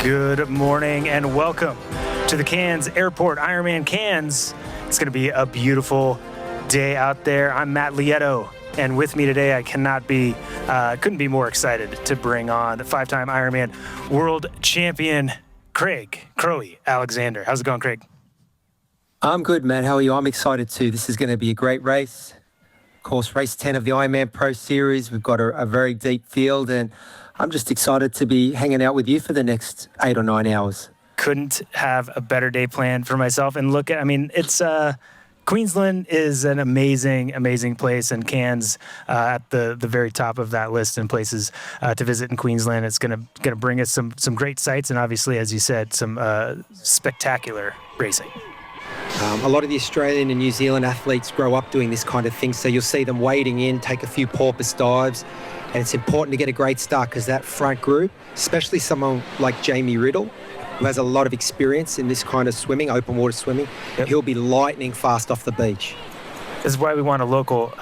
Good morning and welcome to the Cairns Airport IRONMAN Cairns. It's going to be a beautiful day out there. I'm Matt Lieto, and with me today, I couldn't be more excited to bring on the five-time Ironman world champion, Craig Crowy Alexander. How's it going, Craig? I'm good, Matt. How are you? I'm excited too. This is going to be a great race. Of course, race 10 of the Ironman Pro Series. We've got a very deep field, and I'm just excited to be hanging out with you for the next 8 or 9 hours. Couldn't have a better day planned for myself. And it's Queensland is an amazing, amazing place, and Cairns at the very top of that list and places to visit in Queensland. It's gonna bring us some great sights, and obviously, as you said, some spectacular racing. A lot of the Australian and New Zealand athletes grow up doing this kind of thing, so you'll see them wading in, take a few porpoise dives, and it's important to get a great start because that front group, especially someone like Jamie Riddle, who has a lot of experience in this kind of swimming, open water swimming, He'll be lightning fast off the beach. This is why we want a local,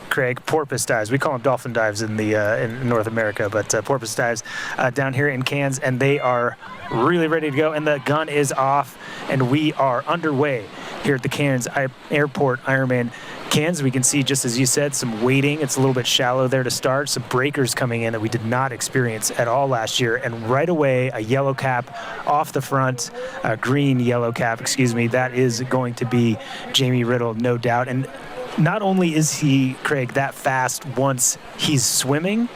Craig, porpoise dives. We call them dolphin dives in North America, but porpoise dives down here in Cairns, and they are really ready to go, and the gun is off, and we are underway here at the Cairns Airport Ironman Cairns. We can see, just as you said, some wading. It's a little bit shallow there to start. Some breakers coming in that we did not experience at all last year. And right away, a yellow cap off the front, a green yellow cap, that is going to be Jamie Riddle, no doubt. And not only is he, Craig, that fast once he's swimming,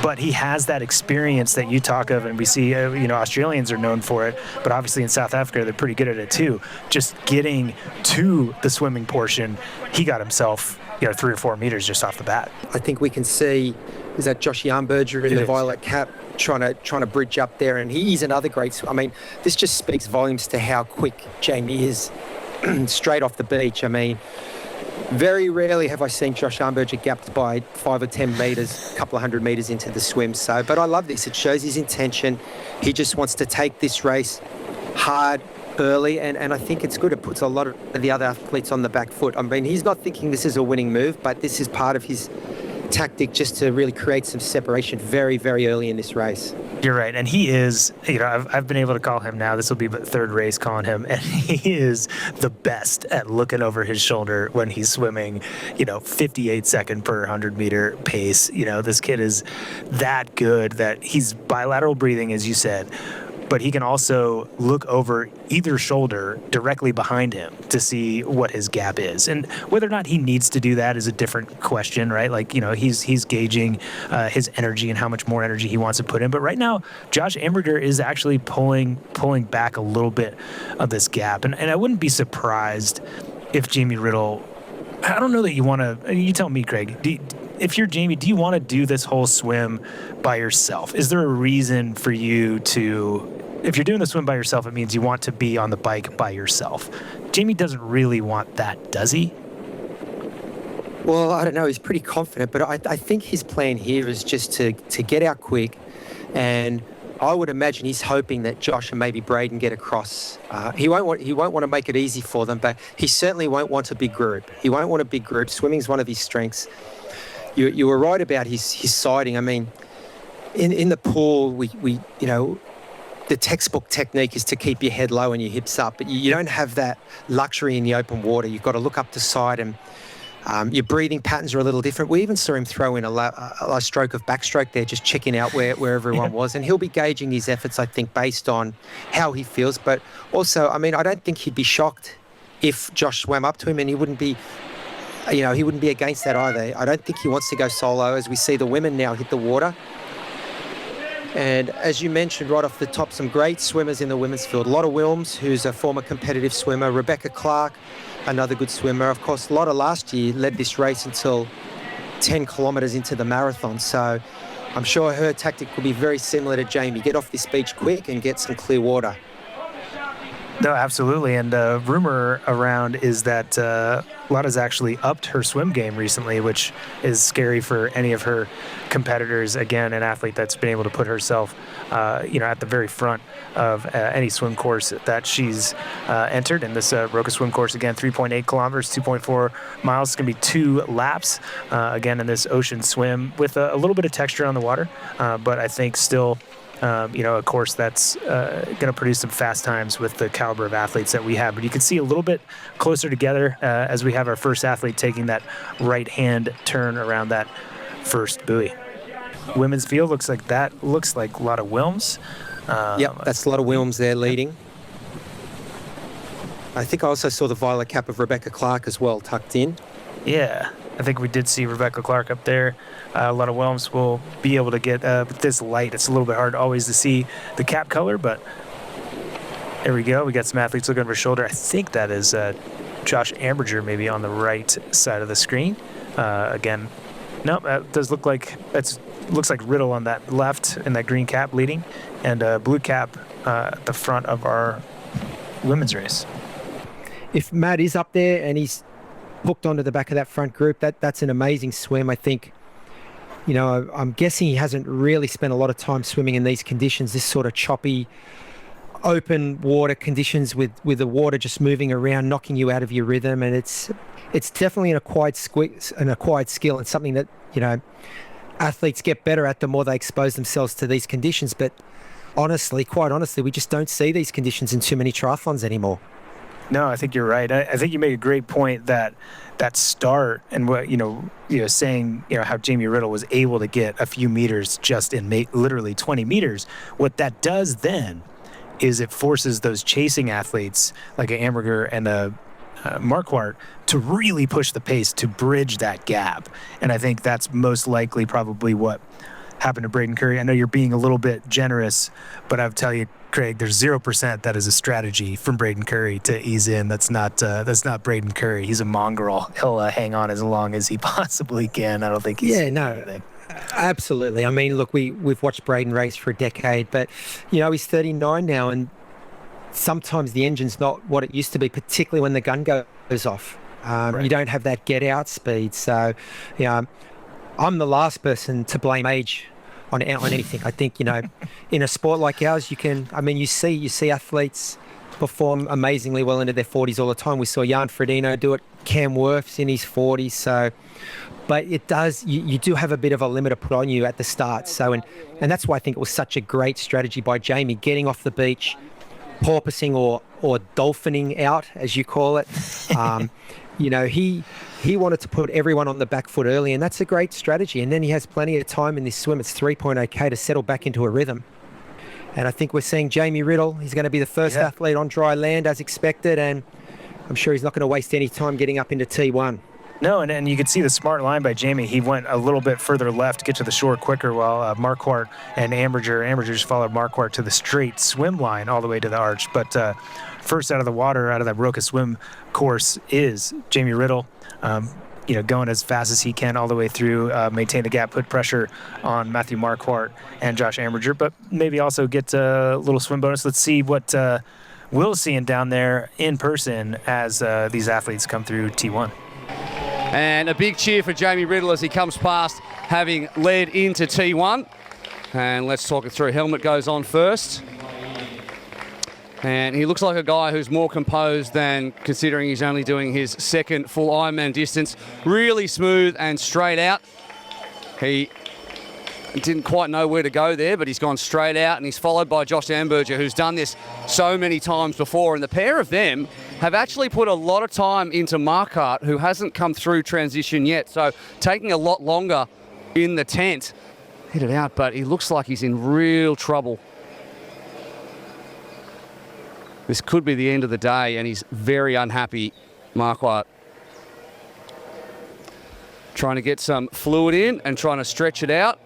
but he has that experience that you talk of, and we see, Australians are known for it, but obviously in South Africa, they're pretty good at it too. Just getting to the swimming portion, he got himself, 3 or 4 meters just off the bat. I think we can see, is that Josh Yarnberger in the violet cap trying to bridge up there, and he's another great swimmer. I mean, this just speaks volumes to how quick Jamie is straight off the beach. I mean, very rarely have I seen Josh Yarnberger gapped by 5 or 10 metres, a couple of 100 metres into the swim. But I love this. It shows his intention. He just wants to take this race hard, early, and I think it's good. It puts a lot of the other athletes on the back foot. I mean, he's not thinking this is a winning move, but this is part of his tactic just to really create some separation very, very early in this race. You're right, and he is, I've been able to call him now, this will be the third race calling him, and he is the best at looking over his shoulder when he's swimming, 58 second per 100 meter pace. This kid is that good that he's bilateral breathing, as you said, but he can also look over either shoulder directly behind him to see what his gap is. And whether or not he needs to do that is a different question, right? He's gauging his energy and how much more energy he wants to put in. But right now, Josh Yarnberger is actually pulling back a little bit of this gap. And I wouldn't be surprised if Jamie Riddle, I don't know that you want to, you tell me, Craig, if you're Jamie, do you want to do this whole swim by yourself? Is there a reason for you to, if you're doing the swim by yourself, it means you want to be on the bike by yourself. Jamie doesn't really want that, does he? Well, I don't know. He's pretty confident, but I think his plan here is just to get out quick, and I would imagine he's hoping that Josh and maybe Braden get across. He won't want to make it easy for them, but he certainly won't want a big group. He won't want a big group. Swimming's one of his strengths. You were right about his sighting. I mean, in the pool, we the textbook technique is to keep your head low and your hips up, but you don't have that luxury in the open water. You've got to look up the side, and your breathing patterns are a little different. We even saw him throw in a stroke of backstroke there, just checking out where everyone was, and he'll be gauging his efforts, I think, based on how he feels. But also, I mean, I don't think he'd be shocked if Josh swam up to him, and he wouldn't be against that either. I don't think he wants to go solo, as we see the women now hit the water. And as you mentioned right off the top, some great swimmers in the women's field. Lotta Wilms, who's a former competitive swimmer. Rebecca Clark, another good swimmer. Of course, Lotta last year led this race until 10 kilometres into the marathon. So I'm sure her tactic will be very similar to Jamie. Get off this beach quick and get some clear water. No, absolutely. And rumor around is that Lotta's actually upped her swim game recently, which is scary for any of her competitors. Again, an athlete that's been able to put herself, at the very front of any swim course that she's entered. In this Roca swim course, again, 3.8 kilometers, 2.4 miles. It's going to be 2 laps, again, in this ocean swim with a little bit of texture on the water. But I think still A course that's going to produce some fast times with the caliber of athletes that we have. But you can see a little bit closer together as we have our first athlete taking that right-hand turn around that first buoy. Women's field looks like a lot of Wilms. Yep, that's a lot of Wilms there leading. I think I also saw the violet cap of Rebecca Clark as well tucked in. Yeah, I think we did see Rebecca Clark up there. A lot of Wilms will be able to get, with this light, it's a little bit hard always to see the cap color, but there we go. We got some athletes looking over his shoulder. I think that is Josh Amberger maybe on the right side of the screen. Again, no, that does look like, looks like Riddle on that left in that green cap leading, and blue cap at the front of our women's race. If Matt is up there and he's hooked onto the back of that front group, that's an amazing swim. I think, I'm guessing he hasn't really spent a lot of time swimming in these conditions, this sort of choppy, open water conditions with the water just moving around, knocking you out of your rhythm. And it's definitely an acquired skill, and something that, athletes get better at the more they expose themselves to these conditions. But quite honestly, we just don't see these conditions in too many triathlons anymore. No, I think you're right. I think you made a great point that start and what, saying, how Jamie Riddle was able to get a few meters just in literally 20 meters. What that does then is it forces those chasing athletes like a Amberger and a Marquardt to really push the pace to bridge that gap. And I think that's most likely probably what happened to Braden Curry. I know you're being a little bit generous, but I'll tell you, Craig, there's 0% that is a strategy from Braden Curry to ease in. That's not Braden Curry. He's a mongrel. He'll hang on as long as he possibly can. I don't think he's anything. Absolutely. I mean, look, we've watched Braden race for a decade, but he's 39 now, and sometimes the engine's not what it used to be, particularly when the gun goes off. Right. You don't have that get out speed. So, I'm the last person to blame age on anything. I think, in a sport like ours, you see athletes perform amazingly well into their 40s all the time. We saw Jan Frodeno do it. Cam Wirth's in his 40s. So, but it does, you do have a bit of a limiter put on you at the start. So, and that's why I think it was such a great strategy by Jamie, getting off the beach, porpoising or dolphining out, as you call it. He wanted to put everyone on the back foot early, and that's a great strategy. And then he has plenty of time in this swim. It's 3.0K to settle back into a rhythm. And I think we're seeing Jamie Riddle. He's going to be the first athlete on dry land as expected, and I'm sure he's not going to waste any time getting up into T1. No, and you could see the smart line by Jamie. He went a little bit further left to get to the shore quicker, while Marquardt and Amberger just followed Marquardt to the straight swim line all the way to the arch. But first out of the water, out of that Roca swim course, is Jamie Riddle. Going as fast as he can all the way through, maintain the gap, put pressure on Matthew Marquardt and Josh Amberger, but maybe also get a little swim bonus. Let's see what Will's seeing down there in person as these athletes come through T1. And a big cheer for Jamie Riddle as he comes past, having led into T1. And let's talk it through. Helmet goes on first. And he looks like a guy who's more composed than, considering he's only doing his second full Ironman distance. Really smooth and straight out. He didn't quite know where to go there, but he's gone straight out, and he's followed by Josh Amberger, who's done this so many times before. And the pair of them have actually put a lot of time into Marquardt, who hasn't come through transition yet. So taking a lot longer in the tent. Hit it out, but he looks like he's in real trouble. This could be the end of the day, and he's very unhappy, Marquardt. Trying to get some fluid in and trying to stretch it out.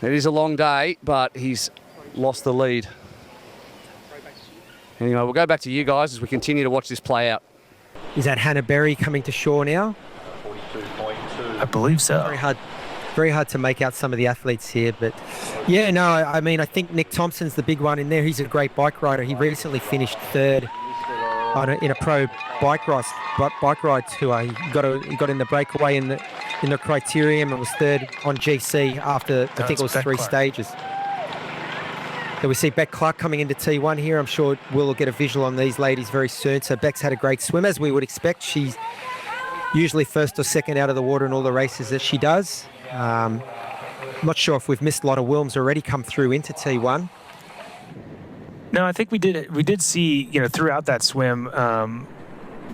It is a long day, but he's lost the lead. Anyway, we'll go back to you guys as we continue to watch this play out. Is that Hannah Berry coming to shore now? I believe so. Very hard to make out some of the athletes here, but yeah, no, I mean, I think Nick Thompson's the big one in there. He's a great bike rider. He recently finished third in a pro bike ride tour. He got in the breakaway in the criterium and was third on GC after I think it was Beck 3 Clark. Stages. Then we see Beck Clark coming into T1 here. I'm sure we'll get a visual on these ladies very soon. So Beck's had a great swim, as we would expect. She's usually first or second out of the water in all the races that she does. I'm not sure if we've missed Lotta Wilms already come through into T1. No, I think we did see, throughout that swim,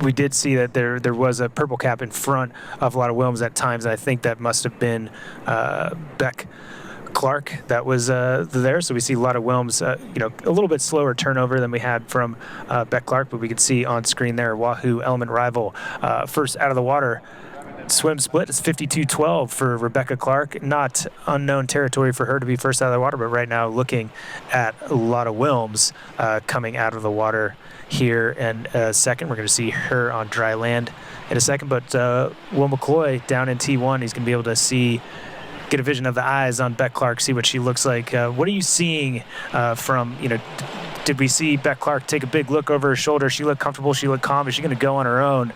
we did see that there was a purple cap in front of Lotta Wilms at times. And I think that must have been Beck Clark that was there. So we see Lotta Wilms, a little bit slower turnover than we had from Beck Clark, but we could see on screen there Wahoo Element Rival first out of the water. Swim split is 52-12 for Rebecca Clark. Not unknown territory for her to be first out of the water, but right now looking at Lotta Wilms coming out of the water here in a second. We're going to see her on dry land in a second, but Will McCloy down in T1, he's going to be able to get a vision of the eyes on Beck Clark, see what she looks like. What are you seeing from, did we see Beck Clark take a big look over her shoulder? She looked comfortable, she looked calm. Is she going to go on her own?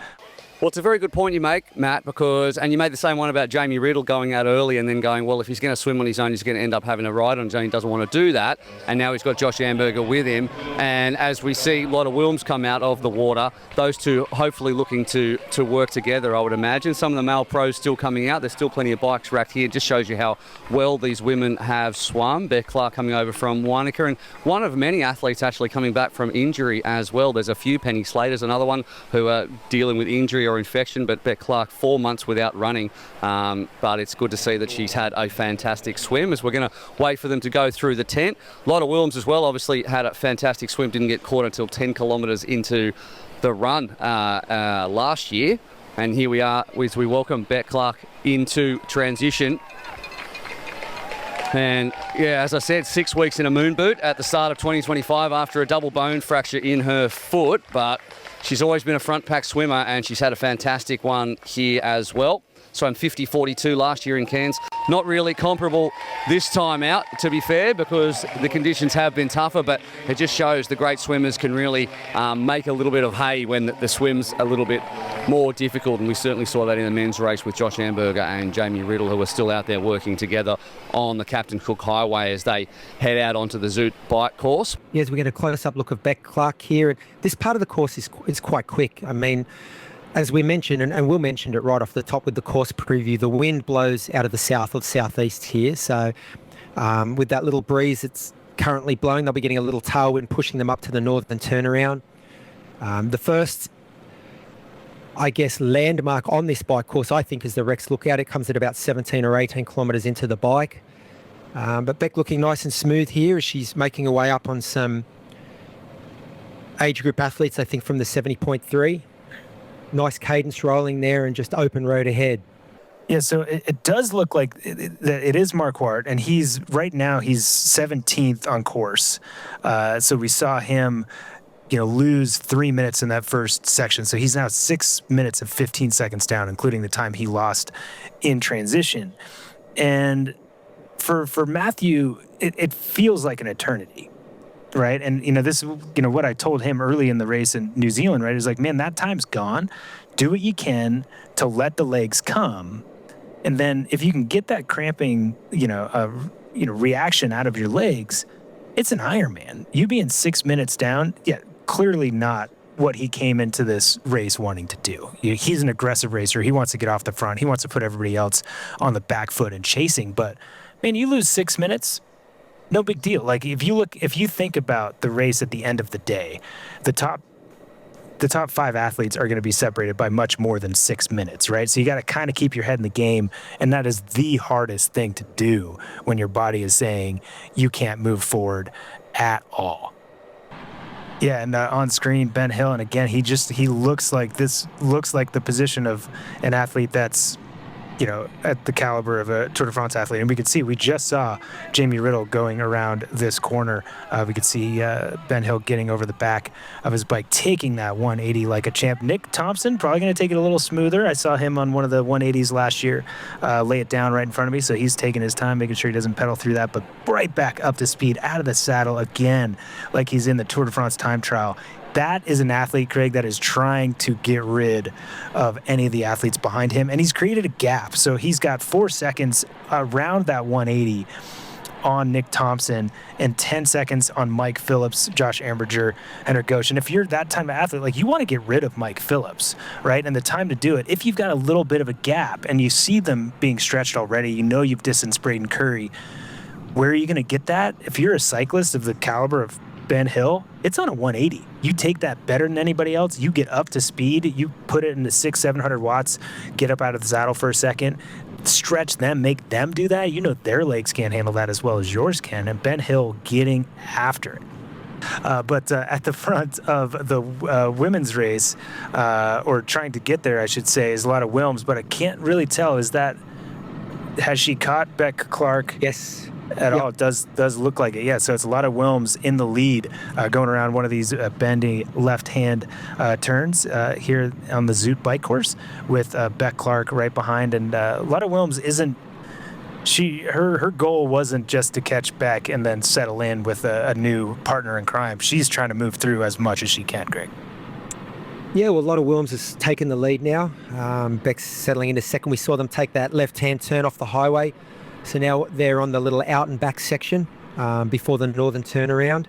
Well, it's a very good point you make, Matt, and you made the same one about Jamie Riddle going out early and then going, well, if he's going to swim on his own, he's going to end up having a ride on his own. He doesn't want to do that. And now he's got Josh Amberger with him. And as we see Lotta Wilms come out of the water, those two hopefully looking to work together, I would imagine. Some of the male pros still coming out. There's still plenty of bikes racked here. It just shows you how well these women have swum. Beck Clark coming over from Wanaka, and one of many athletes actually coming back from injury as well. There's a few. Penny Slater's another one who are dealing with injury or infection, but Beck Clark 4 months without running. But it's good to see that she's had a fantastic swim as we're going to wait for them to go through the tent. Lotta Wilms as well obviously had a fantastic swim, didn't get caught until 10 kilometres into the run last year. And here we are as we welcome Beck Clark into transition. And yeah, as I said, 6 weeks in a moon boot at the start of 2025 after a double bone fracture in her foot, but she's always been a front pack swimmer and she's had a fantastic one here as well. So I'm 50-42 last year in Cairns. Not really comparable this time out, to be fair, because the conditions have been tougher, but it just shows the great swimmers can really make a little bit of hay when the swim's a little bit more difficult. And we certainly saw that in the men's race with Josh Amberger and Jamie Riddle, who are still out there working together on the Captain Cook Highway as they head out onto the Zoot bike course. Yes, we get a close-up look of Beck Clark here. This part of the course is quite quick. I mean, as we mentioned, and Will mentioned it right off the top with the course preview, the wind blows out of the south or southeast here. So with that little breeze it's currently blowing, they'll be getting a little tailwind pushing them up to the northern turnaround. The first, I guess, landmark on this bike course, I think, is the Rex Lookout. It comes at about 17 or 18 kilometres into the bike. But Beck looking nice and smooth here as she's making her way up on some age group athletes, I think, from the 70.3. Nice cadence rolling there and just open road ahead. Yeah, so it does look like it is Marquardt, and he's 17th on course. So we saw him, lose 3 minutes in that first section. So he's now 6 minutes and 15 seconds down, including the time he lost in transition. And for Matthew, it feels like an eternity. Right. And, this, what I told him early in the race in New Zealand, right, is like, man, that time's gone. Do what you can to let the legs come. And then if you can get that cramping, reaction out of your legs, it's an Ironman. You being 6 minutes down, clearly not what he came into this race wanting to do. He's an aggressive racer. He wants to get off the front. He wants to put everybody else on the back foot and chasing. But, man, you lose 6 minutes. No big deal. Like if you think about the race at the end of the day, the top 5 athletes are going to be separated by much more than 6 minutes, right? So you got to kind of keep your head in the game, and that is the hardest thing to do when your body is saying you can't move forward at all. Yeah, and on screen, Ben Hill, and again, he looks like the position of an athlete that's, at the caliber of a Tour de France athlete. And we could see, we just saw Jamie Riddle going around this corner. We could see Ben Hill getting over the back of his bike, taking that 180 like a champ. Nick Thompson probably going to take it a little smoother. I saw him on one of the 180s last year, lay it down right in front of me. So he's taking his time, making sure he doesn't pedal through that, but right back up to speed, out of the saddle again, like he's in the Tour de France time trial. That is an athlete, Craig, that is trying to get rid of any of the athletes behind him, and he's created a gap. So he's got 4 seconds around that 180 on Nick Thompson and 10 seconds on Mike Phillips, Josh Amberger, Henrik Ghosh. And if you're that type of athlete, like, you want to get rid of Mike Phillips, right? And the time to do it, if you've got a little bit of a gap and you see them being stretched already, you know you've distanced Braden Curry, where are you going to get that? If you're a cyclist of the caliber of Ben Hill, it's on a 180. You take that better than anybody else. You get up to speed. You put it into 600-700 watts, get up out of the saddle for a second, stretch them, make them do that. You know their legs can't handle that as well as yours can. And Ben Hill getting after it. But at the front of the women's race, or trying to get there, I should say, is a lot of Wilms. But I can't really tell. Has she caught Beck Clark? Yes. At all. It does look like it. Yeah, so it's a lot of Wilms in the lead, going around one of these bendy left-hand turns here on the Zoot bike course, with Beck Clark right behind. And a lot of Wilms isn't, her goal wasn't just to catch Beck and then settle in with a new partner in crime. She's trying to move through as much as she can, Greg. Yeah, well, a lot of Wilms has taken the lead now. Beck's settling into second. We saw them take that left-hand turn off the highway. So now they're on the little out and back section before the northern turnaround.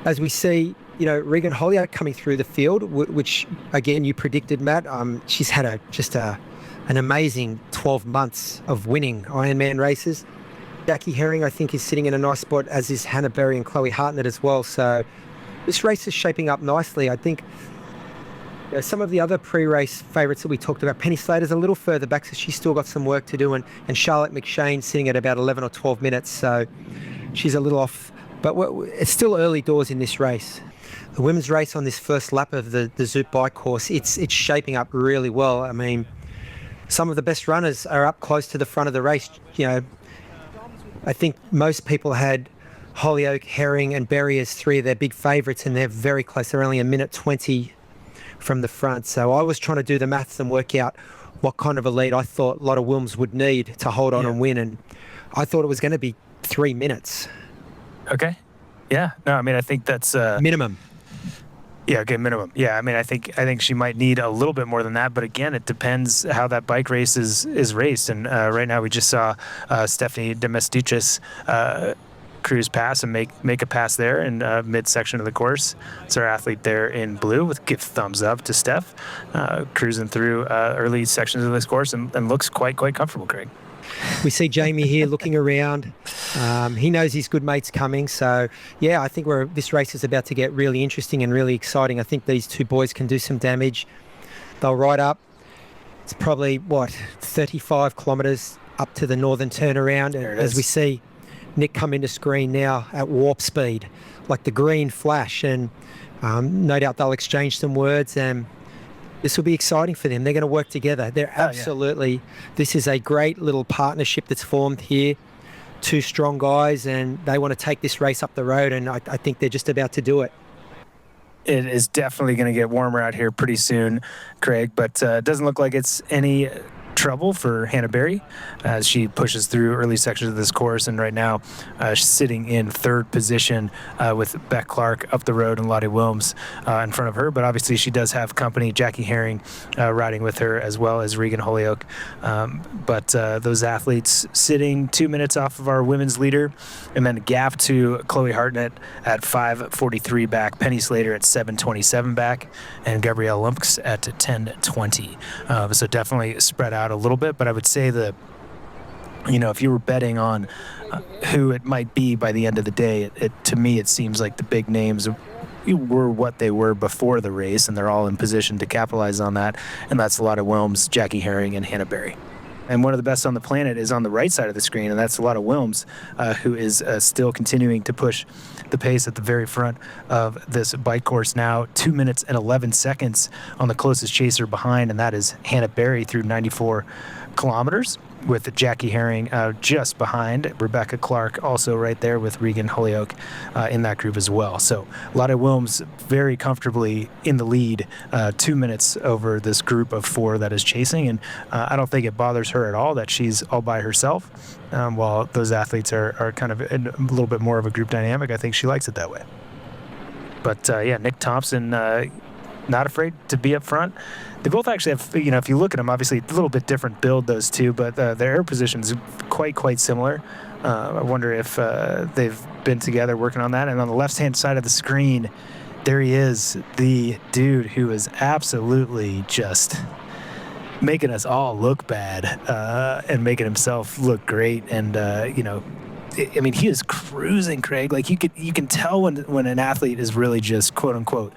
As we see, Regan Holyoake coming through the field, which again you predicted, Matt. She's had an amazing 12 months of winning Ironman races. Jackie Herring, I think, is sitting in a nice spot, as is Hannah Berry and Chloe Hartnett as well. So this race is shaping up nicely. I think some of the other pre-race favourites that we talked about, Penny Slater's a little further back, so she's still got some work to do, and Charlotte McShane sitting at about 11 or 12 minutes, so she's a little off. But it's still early doors in this race. The women's race on this first lap of the Zoot bike course, it's shaping up really well. I mean, some of the best runners are up close to the front of the race. I think most people had Holyoake, Herring and Berry as three of their big favourites, and they're very close. They're only a minute 20 from the front. So I was trying to do the maths and work out what kind of a lead I thought a lot of Wilms would need to hold on and win, and I thought it was going to be 3 minutes. Okay. Yeah. No, I mean, I think that's minimum. Yeah, okay, minimum. Yeah, I mean, I think she might need a little bit more than that, but again, it depends how that bike race is raced. And right now we just saw Stephanie Domesticis cruise past and make a pass there in midsection of the course. It's our athlete there in blue with give thumbs up to Steph, cruising through early sections of this course and looks quite comfortable, Craig. We see Jamie here looking around. He knows his good mate's coming. So, yeah, I think this race is about to get really interesting and really exciting. I think these two boys can do some damage. They'll ride up. It's probably, 35 kilometres up to the northern turnaround. As we see Nick come into screen now at warp speed, like the green flash. And no doubt they'll exchange some words, and this will be exciting for them. They're going to work together. They're absolutely, this is a great little partnership that's formed here. Two strong guys, and they want to take this race up the road, and I think they're just about to do it. It is definitely going to get warmer out here pretty soon, Craig, but it doesn't look like it's any trouble for Hannah Berry as she pushes through early sections of this course, and right now she's sitting in third position with Beck Clark up the road and Lottie Wilms in front of her. But obviously she does have company, Jackie Herring riding with her, as well as Regan Holyoake. But those athletes sitting 2 minutes off of our women's leader, and then a gap to Chloe Hartnett at 5:43 back, Penny Slater at 7:27 back, and Gabrielle Lumpks at 10:20. So definitely spread out a little bit, but I would say that, if you were betting on who it might be by the end of the day, to me it seems like the big names were what they were before the race, and they're all in position to capitalize on that, and that's a lot of Wilms, Jackie Herring, and Hannah Berry. And one of the best on the planet is on the right side of the screen, and that's a lot of Wilms, who is still continuing to push the pace at the very front of this bike course now. 2 minutes and 11 seconds on the closest chaser behind, and that is Hannah Berry through 94 kilometers, with Jackie Herring just behind. Rebecca Clark also right there with Regan Holyoake in that group as well. So a lot of Wilms very comfortably in the lead, 2 minutes over this group of four that is chasing. And I don't think it bothers her at all that she's all by herself. While those athletes are kind of in a little bit more of a group dynamic, I think she likes it that way. But Nick Thompson not afraid to be up front. They both actually have, if you look at them, obviously a little bit different build, those two, but their air positions quite similar. I wonder if they've been together working on that. And on the left-hand side of the screen, there he is, the dude who is absolutely just making us all look bad and making himself look great. And, he is cruising, Craig. Like you can tell when an athlete is really just quote unquote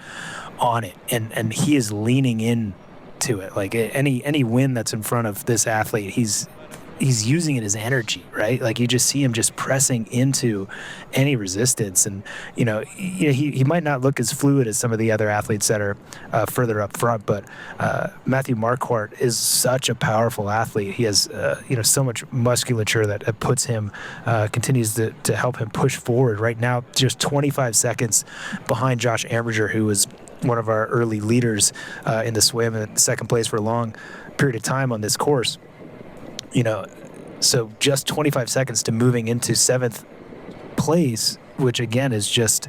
on it, and he is leaning in to it. Like any win that's in front of this athlete, he's using it as energy, right? Like you just see him just pressing into any resistance, and he might not look as fluid as some of the other athletes that are further up front, but Matthew Marquardt is such a powerful athlete. He has so much musculature that puts him continues to help him push forward. Right now, just 25 seconds behind Josh Amberger, who was one of our early leaders in the swim, in second place for a long period of time on this course. So just 25 seconds to moving into 7th place, which again is just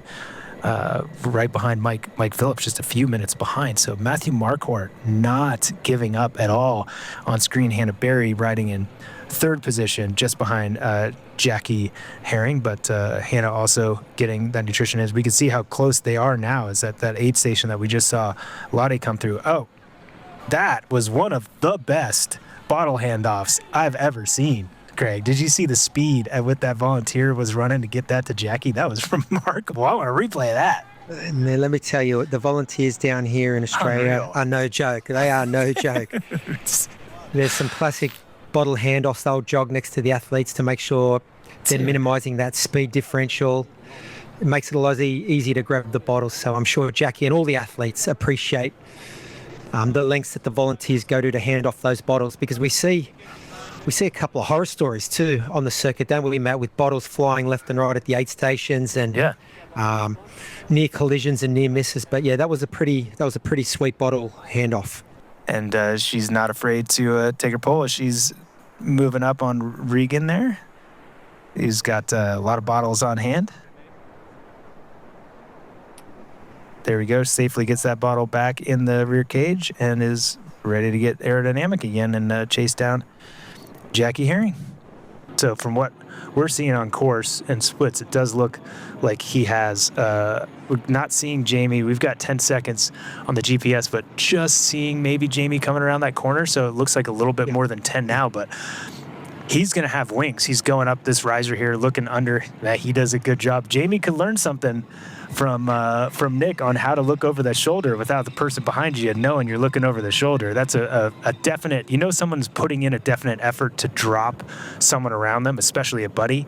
right behind Mike Phillips, just a few minutes behind. So Matthew Marquardt not giving up at all. On screen, Hannah Berry riding in 3rd position, just behind Jackie Herring, but Hannah also getting that nutrition. As we can see how close they are now, is at that aid station that we just saw Lottie come through. Oh, that was one of the best bottle handoffs I've ever seen. Craig, did you see the speed at what that volunteer was running to get that to Jackie? That was remarkable. I want to replay that. And then let me tell you, the volunteers down here in Australia are no joke. They are no joke. There's some classic bottle handoffs. They'll jog next to the athletes to make sure they're minimising that speed differential. It makes it a lot easier to grab the bottles. So I'm sure Jackie and all the athletes appreciate the lengths that the volunteers go to hand off those bottles, because we see a couple of horror stories too on the circuit, don't we, Matt, with bottles flying left and right at the aid stations and near collisions and near misses. But yeah, that was a pretty sweet bottle handoff. And she's not afraid to take her pole as she's moving up on Regan there. He's got a lot of bottles on hand. There we go. Safely gets that bottle back in the rear cage and is ready to get aerodynamic again and chase down Jackie Herring. So from what we're seeing on course and splits, it does look like he has, we're not seeing Jamie. We've got 10 seconds on the GPS, but just seeing maybe Jamie coming around that corner. So it looks like a little bit more than 10 now, but he's going to have wings. He's going up this riser here, looking under. That he does a good job. Jamie could learn something from Nick on how to look over that shoulder without the person behind you knowing you're looking over the shoulder. That's a definite, someone's putting in a definite effort to drop someone around them, especially a buddy,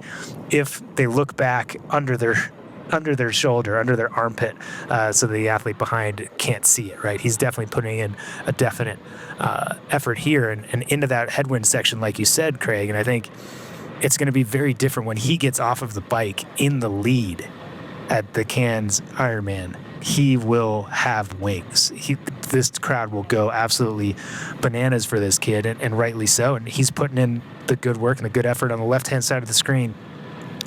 if they look back under their shoulder, under their armpit, so the athlete behind can't see it, right? He's definitely putting in a definite effort here and into that headwind section, like you said, Craig. And I think it's going to be very different when he gets off of the bike in the lead at the Cairns Ironman. He will have wings. This crowd will go absolutely bananas for this kid, and rightly so. And he's putting in the good work and the good effort on the left-hand side of the screen.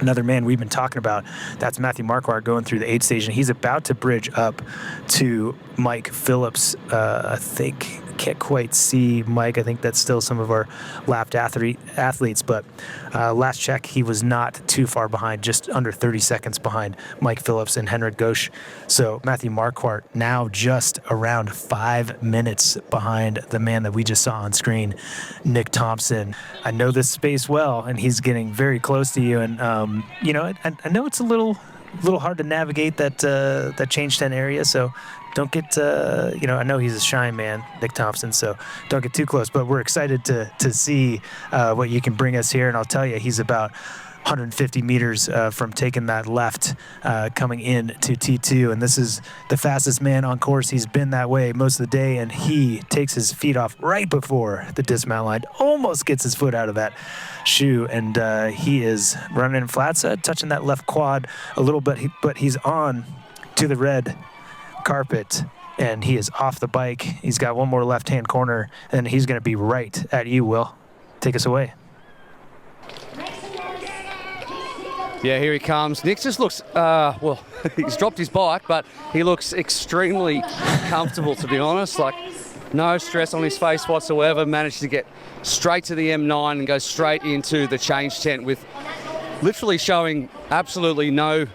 Another man we've been talking about, that's Matthew Marquardt going through the aid station. He's about to bridge up to Mike Phillips. I think, can't quite see Mike. I think that's still some of our lapped athletes, but last check, he was not too far behind, just under 30 seconds behind Mike Phillips and Henrik Ghosh. So Matthew Marquardt now just around 5 minutes behind the man that we just saw on screen, Nick Thompson. I know this space well, and he's getting very close to you. And I know it's a little hard to navigate that change 10 area, so don't get, I know he's a shy man, Nick Thompson, so don't get too close. But we're excited to see what you can bring us here. And I'll tell you, he's about 150 meters from taking that left coming in to T2. And this is the fastest man on course. He's been that way most of the day, and he takes his feet off right before the dismount line, almost gets his foot out of that shoe, and he is running in flats, touching that left quad a little bit, but he's on to the red carpet, and he is off the bike. He's got one more left-hand corner, and he's going to be right at you, Will. Take us away. Yeah, here he comes. Nick just looks, well, he's dropped his bike, but he looks extremely comfortable, to be honest. Like, no stress on his face whatsoever. Managed to get straight to the M9 and go straight into the change tent with literally showing absolutely no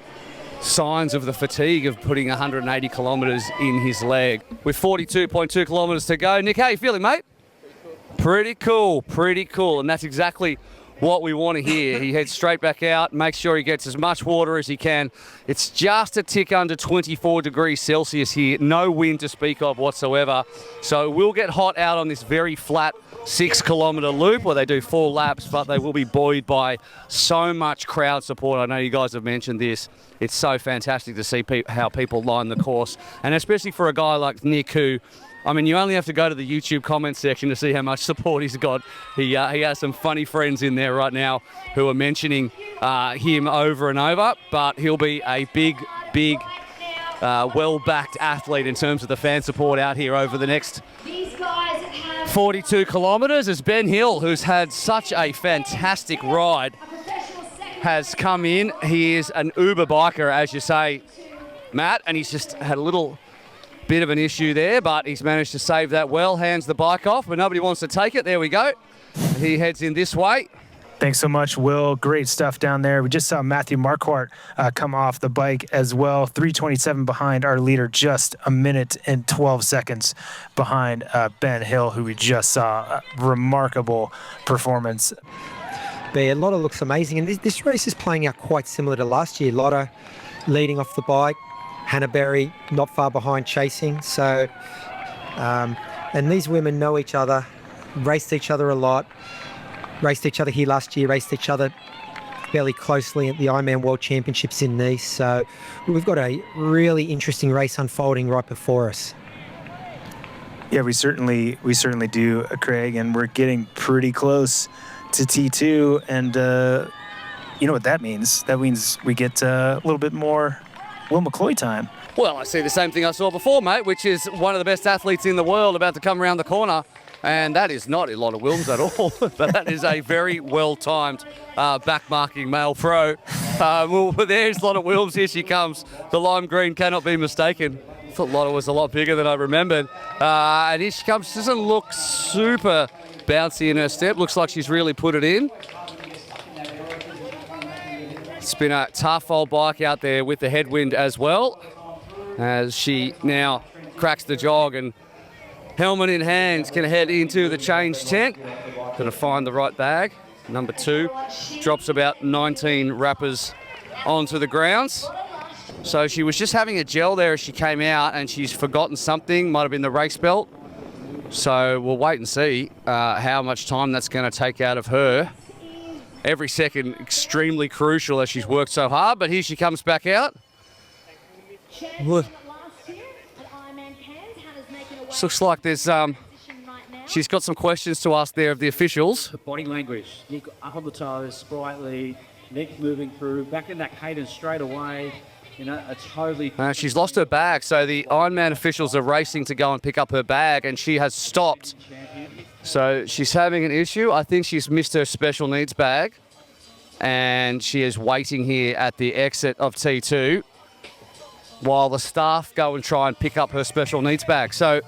signs of the fatigue of putting 180 kilometres in his leg. With 42.2 kilometres to go. Nick, how you feeling, mate? Pretty cool, pretty cool. And that's exactly what we want to hear. He heads straight back out, makes sure he gets as much water as he can. It's just a tick under 24 degrees Celsius here. No wind to speak of whatsoever. So we'll get hot out on this very flat 6 kilometre loop where they do 4 laps, but they will be buoyed by so much crowd support. I know you guys have mentioned this. It's so fantastic to see how people line the course. And especially for a guy like Nick who, I mean, you only have to go to the YouTube comment section to see how much support he's got. He has some funny friends in there right now who are mentioning him over and over, but he'll be a big, well-backed athlete in terms of the fan support out here over the next 42 kilometres as Ben Hill, who's had such a fantastic ride, has come in. He is an Uber biker, as you say, Matt, and he's just had a little bit of an issue there, but he's managed to save that well. Hands the bike off, but nobody wants to take it. There we go. He heads in this way. Thanks so much, Will. Great stuff down there. We just saw Matthew Marquardt come off the bike as well. 3:27 behind our leader, just a minute and 12 seconds behind Ben Hill, who we just saw. A remarkable performance. But Lotta looks amazing, and this race is playing out quite similar to last year. Lotta leading off the bike, Hannah Berry not far behind chasing. So, and these women know each other, raced each other a lot, raced each other here last year, raced each other fairly closely at the Ironman World Championships in Nice. So we've got a really interesting race unfolding right before us. Yeah, we certainly do, Craig, and we're getting pretty close to T2, and you know what that means? That means we get a little bit more Will McCloy time. Well, I see the same thing I saw before, mate, which is one of the best athletes in the world about to come around the corner, and that is not Lotta Wilms at all, but that is a very well-timed backmarking male pro. Well, there's Lotta Wilms. Here she comes. The lime green cannot be mistaken. I thought Lotta was a lot bigger than I remembered. And here she comes. She doesn't look super bouncy in her step. Looks like she's really put it in. It's been a tough old bike out there with the headwind as well, as she now cracks the jog and helmet in hand can head into the change tent. Going to find the right bag. Number 2 drops about 19 wrappers onto the grounds. So she was just having a gel there as she came out, and she's forgotten something. Might have been the race belt. So we'll wait and see how much time that's going to take out of her. Every second extremely crucial as she's worked so hard, but here she comes back out. This looks like there's she's got some questions to ask there of the officials. The body language, Nick up on the toes, sprightly, Nick moving through, back in that cadence straight away. You know, it's totally... She's lost her bag, so the Ironman officials are racing to go and pick up her bag, and she has stopped. So she's having an issue. I think she's missed her special needs bag, and she is waiting here at the exit of T2 while the staff go and try and pick up her special needs bag. So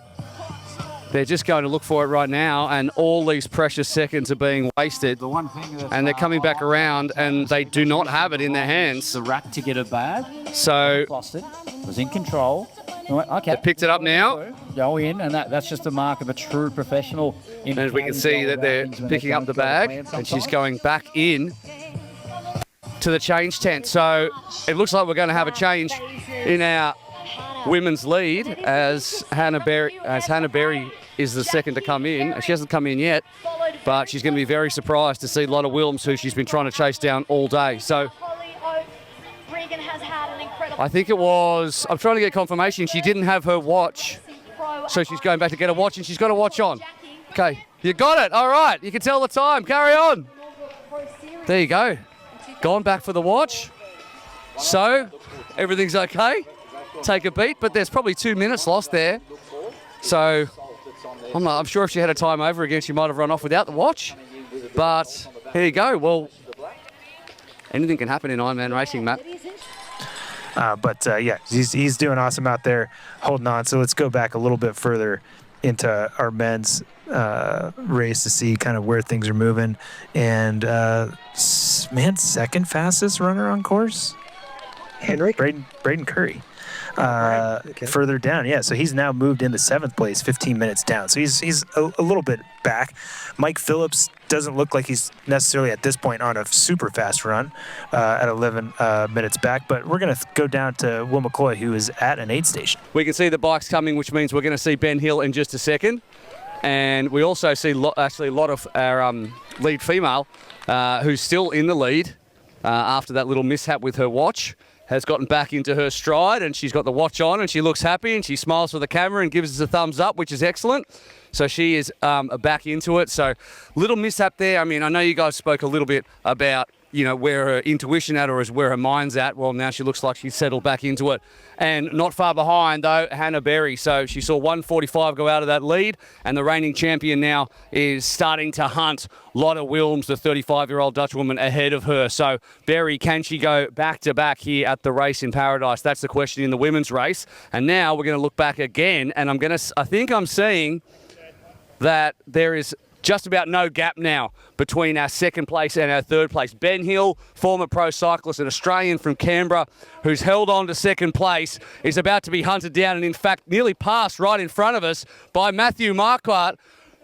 they're just going to look for it right now, and all these precious seconds are being wasted. The one thing that's, and they're coming back around, and they do not have it in their hands. The rack to get a bag. So Lost it. Was in control. Okay. They picked it up now. Go in, and that's just a mark of a true professional. And as we can see that they're picking up the bag, and she's going back in to the change tent. So it looks like we're going to have a change in our women's lead as Hannah Berry is the second to come in. She hasn't come in yet, but she's going to be very surprised to see Lotta Wilms, who she's been trying to chase down all day. So I think it was, I'm trying to get confirmation, she didn't have her watch, so she's going back to get a watch, and she's got a watch on. Okay, you got it. All right, you can tell the time. Carry on. There you go. Gone back for the watch. So everything's okay. Take a beat, but there's probably 2 minutes lost there. So I'm sure if she had a time over again, she might have run off without the watch. But here you go. Well, anything can happen in Ironman racing, Matt. Yeah, he's doing awesome out there, holding on. So let's go back a little bit further into our men's race to see kind of where things are moving. And second fastest runner on course, Henrik? Braden Curry. Okay. Further down, yeah. So he's now moved into 7th place, 15 minutes down. So he's a little bit back. Mike Phillips doesn't look like he's necessarily at this point on a super fast run at 11 minutes back. But we're going to go down to Will McCloy, who is at an aid station. We can see the bikes coming, which means we're going to see Ben Hill in just a second. And we also see actually a lot of our lead female who's still in the lead after that little mishap with her watch. Has gotten back into her stride, and she's got the watch on, and she looks happy, and she smiles for the camera and gives us a thumbs up, which is excellent. So she is back into it. So little mishap there. I mean, I know you guys spoke a little bit about, you know, where her intuition at or is where her mind's at. Well, now she looks like she's settled back into it. And not far behind, though, Hannah Berry. So she saw 1:45 go out of that lead, and the reigning champion now is starting to hunt Lotte Wilms, the 35-year-old Dutch woman, ahead of her. So Berry, can she go back-to-back here at the race in Paradise? That's the question in the women's race. And now we're going to look back again, and I think I'm seeing that there is just about no gap now between our 2nd place and our 3rd place. Ben Hill, former pro cyclist, an Australian from Canberra, who's held on to 2nd place, is about to be hunted down and, in fact, nearly passed right in front of us by Matthew Marquardt.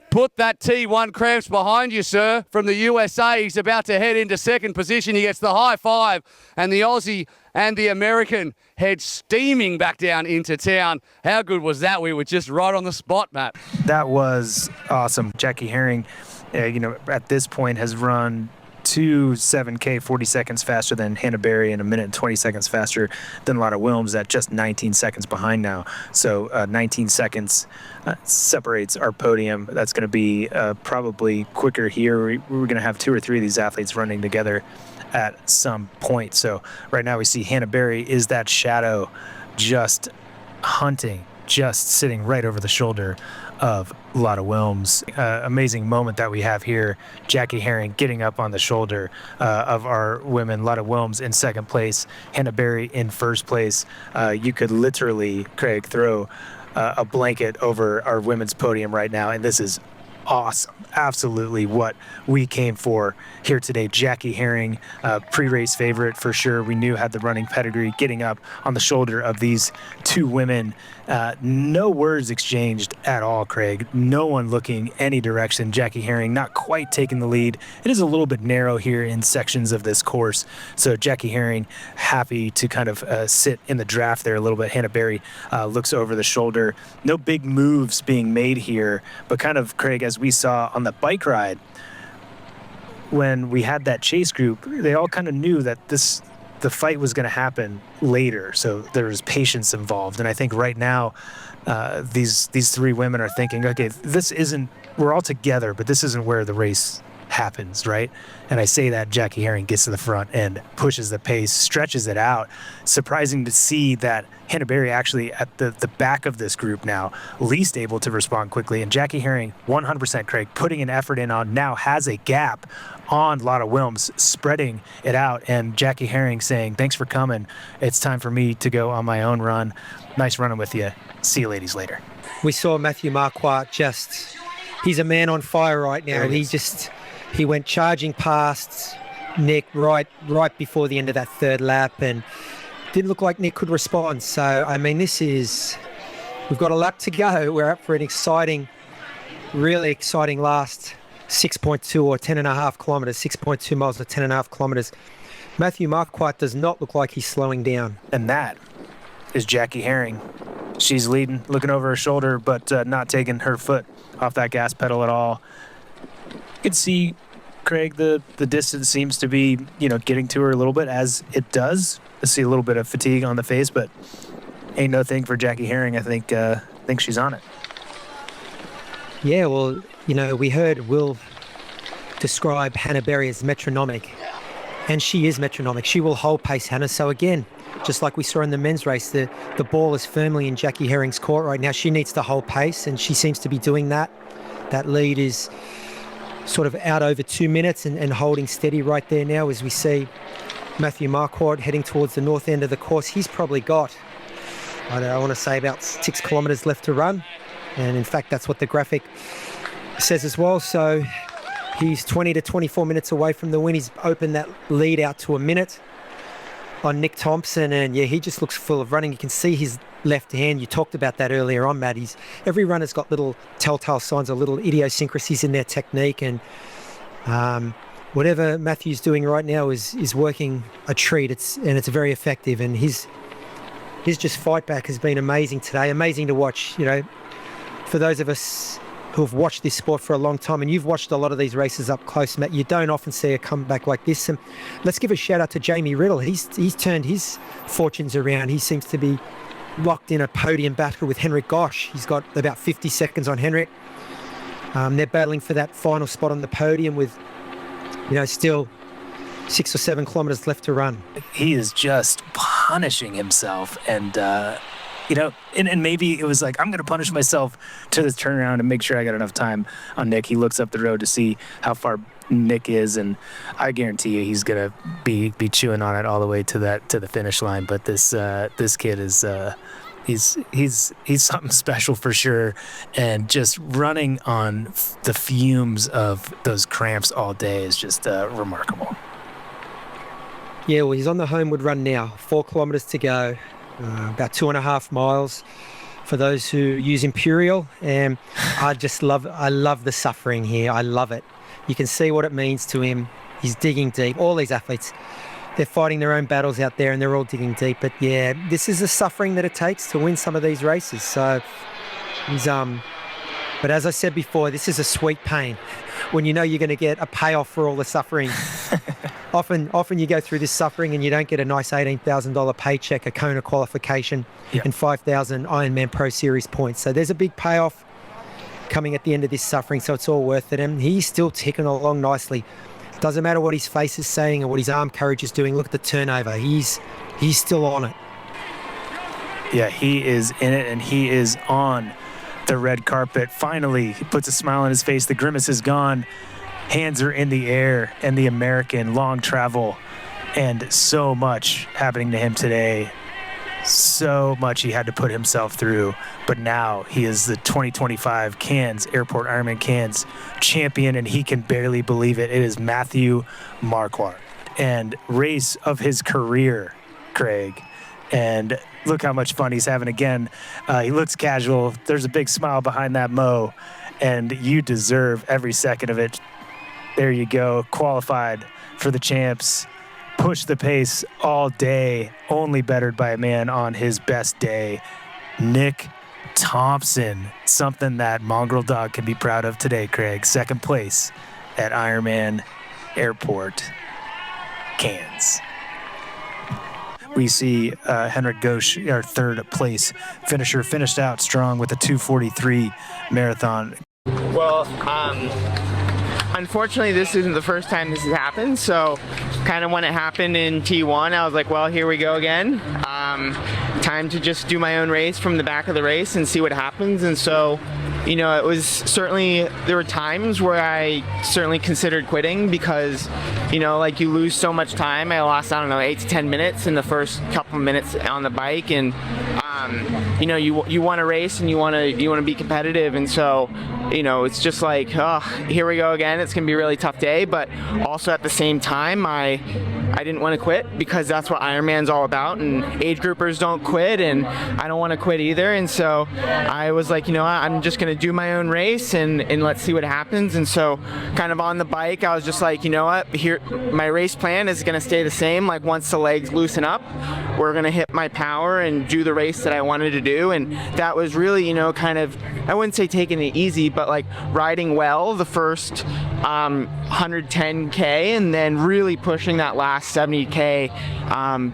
Put that T1 cramps behind you, sir, from the USA. He's about to head into 2nd position. He gets the high five, and the Aussie and the American head steaming back down into town. How good was that? We were just right on the spot, Matt. That was awesome. Jackie Herring, at this point has run 2 7K 40 seconds faster than Hannah Berry and 1 minute and 20 seconds faster than Lotte Wilms at just 19 seconds behind now. So 19 seconds separates our podium. That's going to be probably quicker here. We're going to have 2 or 3 of these athletes running together at some point. So right now we see Hannah Berry is that shadow just hunting, just sitting right over the shoulder of Lotte Wilms. Amazing moment that we have here. Jackie Herring getting up on the shoulder of our women. Lotte Wilms in 2nd place. Hannah Berry in 1st place. You could literally, Craig, throw a blanket over our women's podium right now, and this is awesome. Absolutely what we came for here today. Jackie Herring, pre-race favorite for sure. We knew had the running pedigree, getting up on the shoulder of these 2 women. No words exchanged at all, Craig. No one looking any direction. Jackie Herring not quite taking the lead. It is a little bit narrow here in sections of this course. So Jackie Herring happy to kind of sit in the draft there a little bit. Hannah Berry looks over the shoulder. No big moves being made here, but kind of, Craig, as we saw on the bike ride, when we had that chase group, they all kind of knew that the fight was going to happen later, so there was patience involved. And I think right now, these 3 women are thinking, okay, we're all together, but this isn't where the race happens, right? And I say that Jackie Herring gets to the front and pushes the pace, stretches it out. Surprising to see that Hannah Berry actually at the back of this group now, least able to respond quickly. And Jackie Herring, 100%, Craig, putting an effort in on now has a gap on Lotte Wilms, spreading it out. And Jackie Herring saying, thanks for coming. It's time for me to go on my own run. Nice running with you. See you ladies later. We saw Matthew Marquardt he's a man on fire right now. He went charging past Nick right before the end of that 3rd lap, and didn't look like Nick could respond. So, I mean, we've got a lap to go. We're up for an really exciting last 6.2 or 10.5 kilometres, 6.2 miles or 10.5 kilometres. Matthew Marquardt does not look like he's slowing down. And that is Jackie Herring. She's leading, looking over her shoulder, but not taking her foot off that gas pedal at all. You can see, Craig, the distance seems to be, getting to her a little bit as it does. I see a little bit of fatigue on the face, but ain't no thing for Jackie Herring. I think she's on it. Yeah, well, we heard Will describe Hannah Berry as metronomic, and she is metronomic. She will hold pace, Hannah. So again, just like we saw in the men's race, the ball is firmly in Jackie Herring's court right now. She needs to hold pace, and she seems to be doing that. That lead is sort of out over 2 minutes and holding steady right there now as we see Matthew Marquardt heading towards the north end of the course. He's probably got, I want to say, about 6 kilometres left to run. And in fact, that's what the graphic says as well. So he's 20 to 24 minutes away from the win. He's opened that lead out to a minute on Nick Thompson. And yeah, he just looks full of running. You can see his left hand. You talked about that earlier on, Matt. Every runner's got little telltale signs or little idiosyncrasies in their technique. And whatever Matthew's doing right now is working a treat. It's very effective. And his just fight back has been amazing today. Amazing to watch, you know, for those of us who have watched this sport for a long time, and you've watched a lot of these races up close, Matt, you don't often see a comeback like this. And let's give a shout out to Jamie Riddle. He's turned his fortunes around. He seems to be locked in a podium battle with Henrik Gosch. He's got about 50 seconds on Henrik. They're battling for that final spot on the podium with, you know, still 6 or 7 kilometres left to run. He is just punishing himself, and you know, and maybe it was like, I'm going to punish myself to this turnaround and make sure I got enough time on Nick. He looks up the road to see how far Nick is, and I guarantee you he's going to be chewing on it all the way to the finish line. But this kid is he's something special for sure, and just running on the fumes of those cramps all day is just remarkable. Yeah, well, he's on the homeward run now. 4 kilometres to go. About 2.5 miles for those who use Imperial, and I love the suffering here. I love it. You can see what it means to him. He's digging deep. All these athletes, they're fighting their own battles out there, and they're all digging deep. But yeah, this is the suffering that it takes to win some of these races. So he's but as I said before, this is a sweet pain when you know you're going to get a payoff for all the suffering. Often you go through this suffering and you don't get a nice $18,000 paycheck, a Kona qualification, and 5,000 Ironman Pro Series points. So there's a big payoff coming at the end of this suffering, so it's all worth it. And he's still ticking along nicely. Doesn't matter what his face is saying or what his arm courage is doing. Look at the turnover. He's still on it. Yeah, he is in it, and he is on the red carpet. Finally, he puts a smile on his face. The grimace is gone. Hands are in the air, and the American long travel, and so much happening to him today. So much he had to put himself through, but now he is the 2025 Cairns Airport IRONMAN Cairns champion, and he can barely believe it. It is Matthew Marquardt, and race of his career, Craig. And look how much fun he's having again. He looks casual. There's a big smile behind that mo, and you deserve every second of it. There you go, qualified for the champs. Push the pace all day, only bettered by a man on his best day, Nick Thompson. Something that Mongrel Dog can be proud of today, Craig. Second place at IRONMAN Airport, Cairns. We see Henrik Gosch, our third place finisher, finished out strong with a 2:43 marathon. Well, unfortunately, this isn't the first time this has happened, so kind of when it happened in T1, I was like, well, here we go again. Time to just do my own race from the back of the race and see what happens. And so, you know, it was certainly, there were times where I certainly considered quitting because, you know, like you lose so much time. I lost, I don't know, 8 to 10 minutes in the first couple of minutes on the bike, and you know, you want to race and you want to be competitive, and so, you know, it's just like, oh, here we go again. It's gonna be a really tough day, but also at the same time, I didn't want to quit because that's what Ironman's all about, and age groupers don't quit, and I don't want to quit either. And so I was like, you know what, I'm just gonna do my own race and let's see what happens. And so kind of on the bike, I was just like, you know what, here, my race plan is gonna stay the same. Like once the legs loosen up, we're gonna hit my power and do the race that I wanted to do. And that was really, you know, kind of, I wouldn't say taking it easy, but like riding well the first 110K and then really pushing that last 70K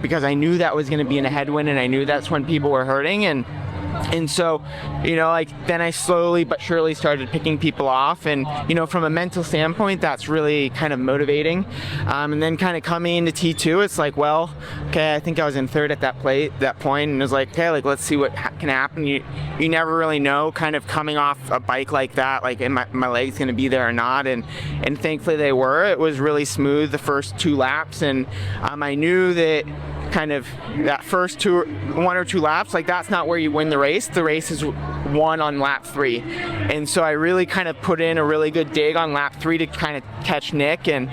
because I knew that was going to be in a headwind, and I knew that's when people were hurting. And And so, like then I slowly but surely started picking people off, and from a mental standpoint, that's really kind of motivating. And then kind of coming into T2, it's like, well, okay, I think I was in third at that point, and it was like, okay, like let's see what can happen. You never really know, kind of coming off a bike like that, like am my legs going to be there or not? And thankfully they were. It was really smooth the first 2 laps, and I knew that kind of that first 1 or 2 laps, like that's not where you win the race. The race is won on lap 3, and so I really kind of put in a really good dig on lap 3 to kind of catch Nick, and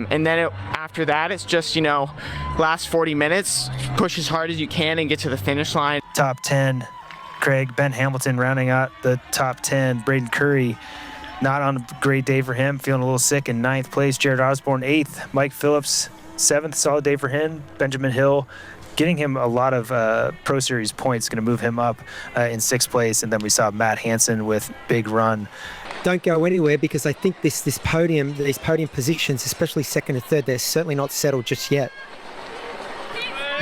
then after that it's just last 40 minutes, push as hard as you can and get to the finish line. Top 10, Craig. Ben Hamilton rounding out the top 10. Braden Curry, not on a great day for him, feeling a little sick, in 9th place. Jared Osborne 8th. Mike Phillips 7th, solid day for him. Benjamin Hill, getting him a lot of Pro Series points, going to move him up in 6th place. And then we saw Matt Hansen with big run. Don't go anywhere, because I think these podium positions, especially 2nd and 3rd, they're certainly not settled just yet.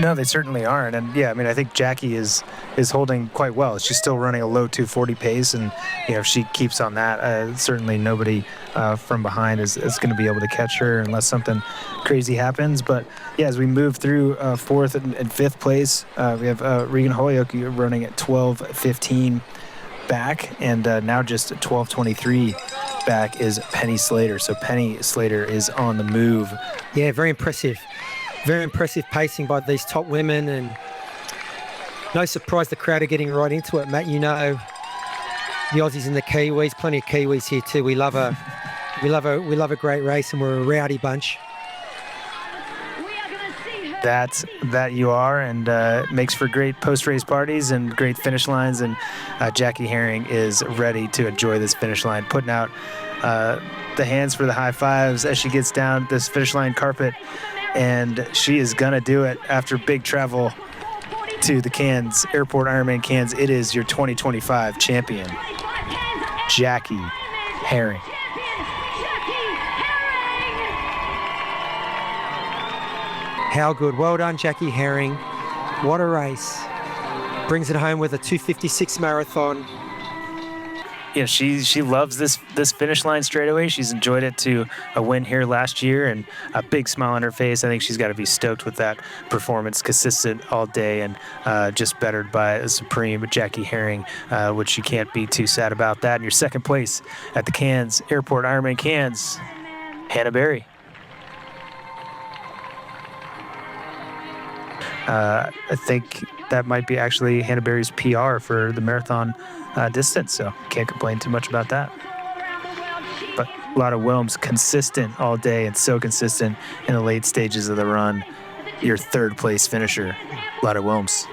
No, they certainly aren't. And yeah, I mean, I think Jackie is holding quite well. She's still running a low 240 pace, and if she keeps on that, certainly nobody from behind is going to be able to catch her unless something crazy happens. But yeah, as we move through 4th and 5th place, we have Regan Holyoke running at 12:15 back, and now just at 12:23 back is Penny Slater. So Penny Slater is on the move. Yeah, very impressive. Very impressive pacing by these top women, and no surprise the crowd are getting right into it. Matt, the Aussies and the Kiwis, plenty of Kiwis here too. We love a great race, and we're a rowdy bunch. That you are, and makes for great post-race parties and great finish lines. And Jackie Herring is ready to enjoy this finish line, putting out the hands for the high fives as she gets down this finish line carpet. And she is gonna do it after big travel to the Cairns Airport IRONMAN Cairns. It is your 2025 champion, Jackie Herring. How good. Well done, Jackie Herring. What a race. Brings it home with a 2:56 marathon. Yeah, she loves this finish line straightaway. She's enjoyed it to a win here last year, and a big smile on her face. I think she's got to be stoked with that performance, consistent all day, and just bettered by a supreme Jackie Herring, which you can't be too sad about that. And your 2nd place at the Cairns Airport IRONMAN Cairns, Hannah Berry. I think that might be actually Hannah Berry's PR for the marathon distance, so can't complain too much about that. But a lot of Wilms, consistent all day, and so consistent in the late stages of the run. Your 3rd place finisher, a lot of Wilms.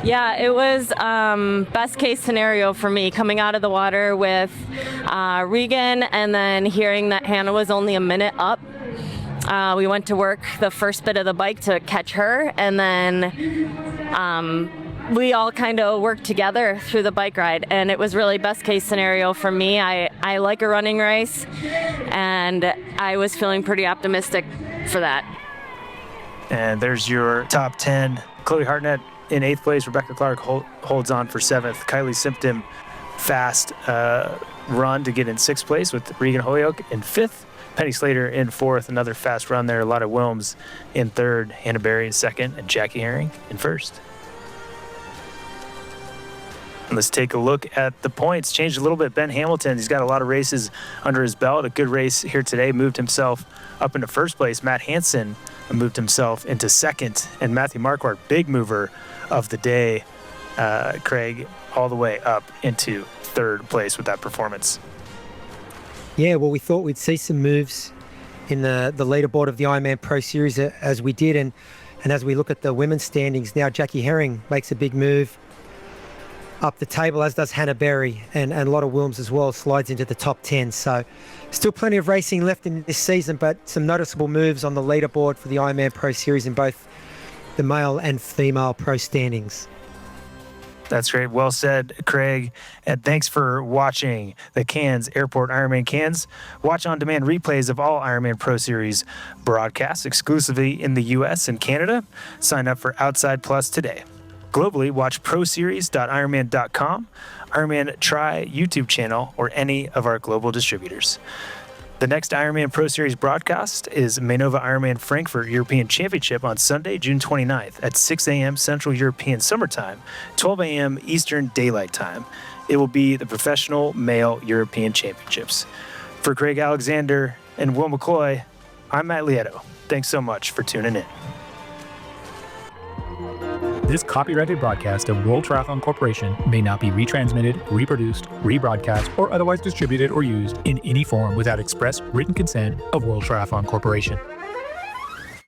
Yeah, it was best case scenario for me, coming out of the water with Regan, and then hearing that Hannah was only a minute up. We went to work the first bit of the bike to catch her, and then we all kind of worked together through the bike ride, and it was really best case scenario for me. I like a running race, and I was feeling pretty optimistic for that. And there's your top 10. Chloe Hartnett in 8th place. Rebecca Clark holds on for 7th. Kylie Simpton, fast run to get in 6th place with Regan Holyoke in 5th. Penny Slater in 4th, another fast run there. A lot of Wilms in 3rd, Hannah Berry in 2nd, and Jackie Herring in 1st. And let's take a look at the points. Changed a little bit. Ben Hamilton, he's got a lot of races under his belt. A good race here today. Moved himself up into 1st place. Matt Hansen moved himself into 2nd. And Matthew Marquardt, big mover of the day, Craig, all the way up into 3rd place with that performance. Yeah, well, we thought we'd see some moves in the leaderboard of the Ironman Pro Series as we did. And as we look at the women's standings now, Jackie Herring makes a big move up the table, as does Hannah Berry, and a lot of Wilms as well, slides into the top 10. So still plenty of racing left in this season, but some noticeable moves on the leaderboard for the Ironman Pro Series in both the male and female pro standings. That's great. Well said, Craig. And thanks for watching the Cairns Airport Ironman Cairns. Watch on-demand replays of all Ironman Pro Series broadcasts exclusively in the U.S. and Canada. Sign up for Outside Plus today. Globally, watch proseries.ironman.com, Ironman Try YouTube channel, or any of our global distributors. The next Ironman Pro Series broadcast is Mainova Ironman Frankfurt European Championship on Sunday, June 29th at 6 a.m. Central European Summertime, 12 a.m. Eastern Daylight Time. It will be the Professional Male European Championships. For Craig Alexander and Will McCloy, I'm Matt Lieto. Thanks so much for tuning in. This copyrighted broadcast of World Triathlon Corporation may not be retransmitted, reproduced, rebroadcast, or otherwise distributed or used in any form without express written consent of World Triathlon Corporation.